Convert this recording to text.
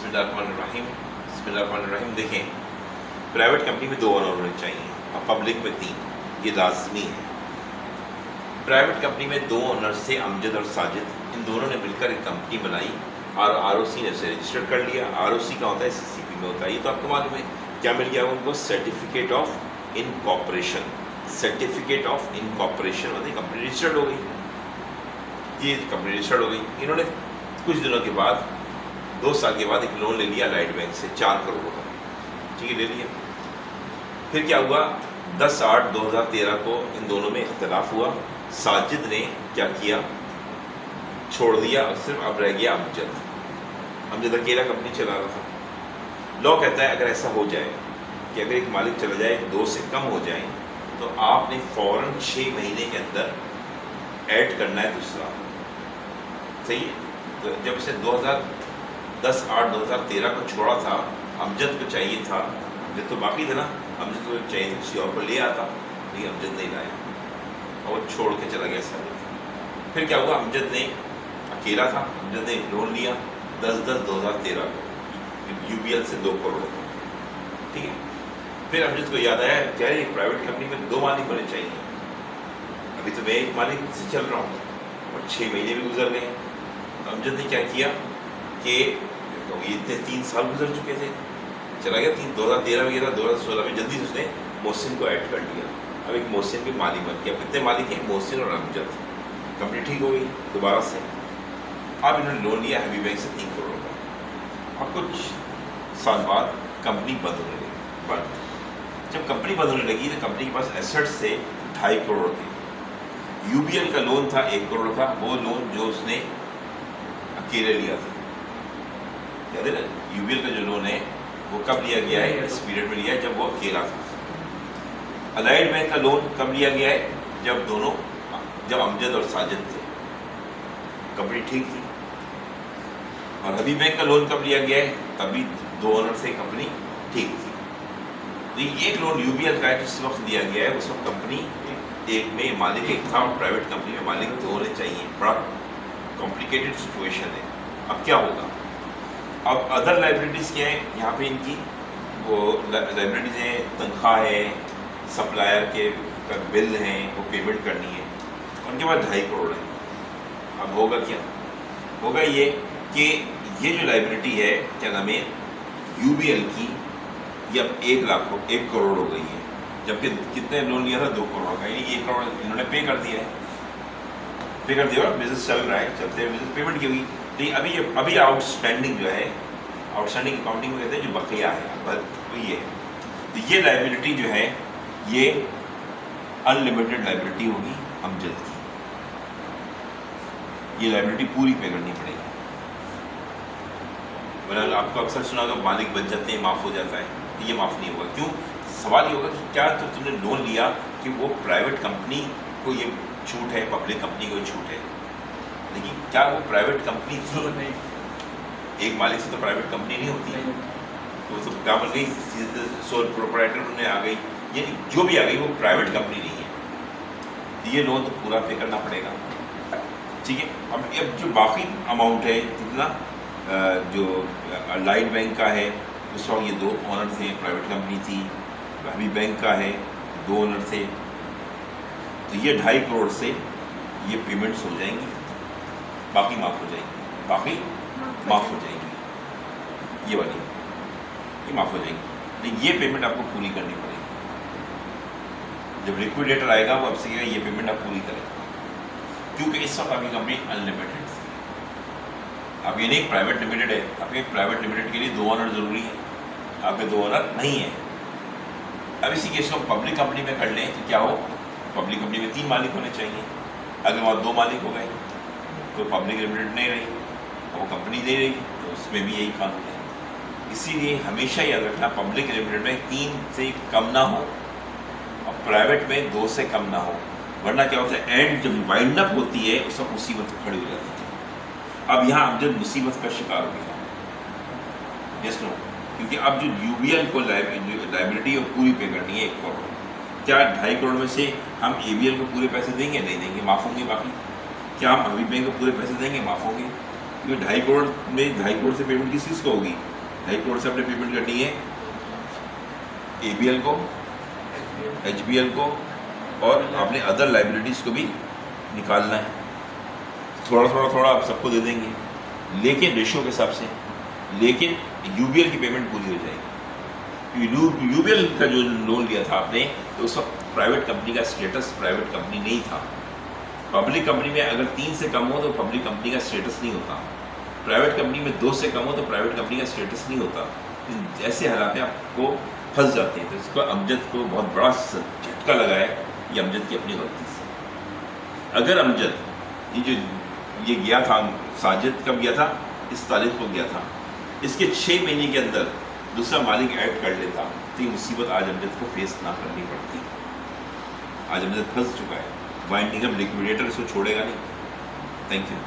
बिस्मिल्लाहिर्रहमानिर्रहीम। बिस्मिल्लाहिर्रहमानिर्रहीम। देखें, प्राइवेट कंपनी में 2 ओनर होने चाहिए और पब्लिक में 3, ये लाजमी है। प्राइवेट कंपनी में 2 ओनर से अमजद और साजिद, इन दोनों ने मिलकर एक कंपनी बनाई और आरओसी ने उसे रजिस्टर्ड कर लिया। आरओसी का होता है सीसीपी में होता है, ये तो आपको मालूम है। क्या मिल गया उनको? Certificate of incorporation. Certificate of incorporation मतलब कंपनी रजिस्टर्ड हो गई। ये कंपनी रजिस्टर्ड हो गई। इन्होंने कुछ दिनों के बाद 2 साल के बाद एक लोन ले लिया लाइट बैंक से 4 करोड़ का। ठीक है, ले लिया। फिर क्या हुआ? 10/8/2013 को इन दोनों में इख्तलाफ हुआ। साजिद ने क्या किया? छोड़ दिया और सिर्फ अब रह गया अमजद। अमजद अकेला कंपनी चला रहा था। लॉ कहता है अगर ऐसा हो जाए कि अगर एक मालिक चला जाए, 2 से कम हो जाए, तो आपने फ़ौरन 6 महीने के अंदर ऐड करना है दूसरा। सही है? तो जब इसे 10/8/2013 को छोड़ा था, अमजद को चाहिए था, अमजद तो बाकी था ना, अमजद को चाहिए था किसी और को ले आता, लेकिन अमजद नहीं लाया और वो छोड़ के चला गया साजिद। फिर क्या हुआ? अमजद ने अकेला था, अमजद ने लोन लिया 10/10/2013 को यूबीएल से 2 करोड़। ठीक है। फिर अमजद को याद आया क्या है, प्राइवेट कंपनी में 2 मालिक होने चाहिए। अभी तो मैं एक मालिक से चल रहा हूँ और 6 महीने भी गुजर गए। तो अमजद ने क्या किया कि इतने 3 साल गुजर चुके थे, चला गया 2013 में, 2016 में जल्दी से उसने मोहसिन को ऐड कर लिया। अब एक मोहसिन भी मालिक बन गया। कितने मालिक हैं? मोहसिन और अमजद। कंपनी ठीक हो गई दोबारा से। अब इन्होंने लोन लिया हैवी बैंक से 3 करोड़ का। और कुछ साल बाद कंपनी बंद होने लगी। बंद जब कंपनी बंद होने लगी तो कंपनी के पास एसेट्स से 2.5 करोड़ थे। यूबीएल का लोन था 1 करोड़ का, वो लोन जो उसने अकेले लिया था। याद है ना? यूबीएल का जो लोन है वो कब लिया गया है? इस पीरियड में लिया है जब वो अकेला था। अलाइड बैंक का लोन कब लिया गया है? जब अमजद और साजिद थे, कंपनी ठीक थी। और हबीब बैंक का लोन कब लिया गया है? तभी 2 ओनर से कंपनी ठीक थी। तो एक लोन यूबीएल का है जिस वक्त दिया गया है, उस वक्त कंपनी एक में मालिक एक था और प्राइवेट कंपनी में मालिक 2 होने चाहिए। बड़ा कॉम्प्लिकेटेड सिचुएशन है। अब क्या होगा? अब अदर लाइबिलिटीज़ क्या है यहाँ पे? इनकी वो लाइबिलिटीज़ हैं, तनख्वाह है, सप्लायर के बिल हैं, वो पेमेंट करनी है। उनके पास 2.5 करोड़ है। अब होगा क्या? होगा ये कि ये जो लाइबिलिटी है, क्या नाम है, यूबीएल की, ये अब 1 करोड़ हो गई है। जबकि कितने लोन लिया था? 2 करोड़ का। यानी 1 करोड़ इन्होंने पे कर दिया है। पे कर दिया और बिजनेस चल रहा है, चलते हुए बिजनेस पेमेंट की हुई। लेकिन अभी आउटस्टैंडिंग जो है, आउटस्टैंडिंग अकाउंटिंग में कहते हैं जो बकिया है, तो ये है। तो ये लाइबिलिटी जो है ये अनलिमिटेड लाइबिलिटी होगी अमजद की। ये लाइबिलिटी पूरी पे करनी पड़ेगी। मैंने आपको अक्सर सुना होगा मालिक बच जाते हैं, माफ़ हो जाता है। तो ये माफ़ नहीं होगा। क्यों? सवाल ये होगा कि क्या तो तुमने लोन लिया कि वो प्राइवेट कंपनी को ये छूट है, पब्लिक कंपनी को छूट है, लेकिन क्या वो प्राइवेट कंपनी थी? नहीं। एक मालिक से तो प्राइवेट कंपनी नहीं होती। तो सब क्या बन गई? सोल प्रोप्राइटर में आ गई। यानी जो भी आ गई वो प्राइवेट कंपनी नहीं है। तो ये लोन तो पूरा पे करना पड़ेगा। ठीक है। अब जो बाकी अमाउंट है जितना जो लाइट बैंक का है, उस वक्त ये 2 ओनर थे, प्राइवेट कंपनी थी। हबीब बैंक का है, 2 ओनर थे। तो ये 2.5 करोड़ से ये पेमेंट्स हो जाएंगी, बाकी माफ़ हो जाएंगी, बाकी माफ़ हो जाएंगी। ये वाली ये माफ़ हो जाएंगी, लेकिन ये पेमेंट आपको पूरी करनी पड़ेगी। जब लिक्विडेटर आएगा वो आपसे कहेगा ये पेमेंट आप पूरी करें, क्योंकि इस वक्त आपकी कंपनी अनलिमिटेड थी। अब ये नहीं प्राइवेट लिमिटेड है, आपके प्राइवेट लिमिटेड के लिए 2 ओनर ज़रूरी है, आपके 2 ओनर नहीं है। अब इसी केस को पब्लिक कंपनी में कर लें तो क्या हो? पब्लिक कंपनी में 3 मालिक होने चाहिए। अगर वहाँ 2 मालिक हो गए तो पब्लिक लिमिटेड नहीं रही, वो कंपनी नहीं रहेगी, तो उसमें भी यही कानून है। इसीलिए हमेशा याद रखना, पब्लिक लिमिटेड में 3 से कम ना हो और प्राइवेट में 2 से कम ना हो, वरना क्या होता है, एंड जब वाइंड अप होती है उस वक्त मुसीबत खड़ी हो जाती है। अब यहाँ अमजद मुसीबत का शिकार हो गया। Yes no? क्योंकि अब जो यूबीएल को लाइबिलिटी है पूरी पे करनी है 1 करोड़। क्या 2.5 करोड़ में से हम एबीएल को पूरे पैसे देंगे? नहीं देंगे, माफ़ होंगे। बाकी क्या हम हबीब बैंक को पूरे पैसे देंगे? माफ़ होंगे। क्योंकि 2.5 करोड़ में 2.5 करोड़ से पेमेंट किस चीज़ को होगी? 2.5 करोड़ से आपने पेमेंट करनी है ABL को, HBL को, और आपने अदर लाइबिलिटीज़ को भी निकालना है। थोड़ा आप सबको दे देंगे, लेकिन रेशियो के हिसाब से, लेकिन UBL की पेमेंट पूरी हो जाएगी। UBL का जो लोन लिया था आपने, तो उस वक्त प्राइवेट कंपनी का स्टेटस प्राइवेट कंपनी नहीं था। पब्लिक कंपनी में अगर 3 से कम हो तो पब्लिक कंपनी का स्टेटस नहीं होता, प्राइवेट कंपनी में 2 से कम हो तो प्राइवेट कंपनी का स्टेटस नहीं होता। ऐसे हालात में आपको फंस जाते हैं। तो इसको अमजद को बहुत बड़ा झटका लगा है, ये अमजद की अपनी गलती से। अगर अमजद ये गया था, साजिद कब गया था? इस तारीख को गया था, इसके 6 महीने के अंदर दूसरा मालिक ऐड कर लेता तो ये मुसीबत आज अमजद को फेस ना करनी पड़ती। आज अमजद फंस चुका है, वाइंडिंग अप लिक्विडेटर इसको छोड़ेगा नहीं। Thank you.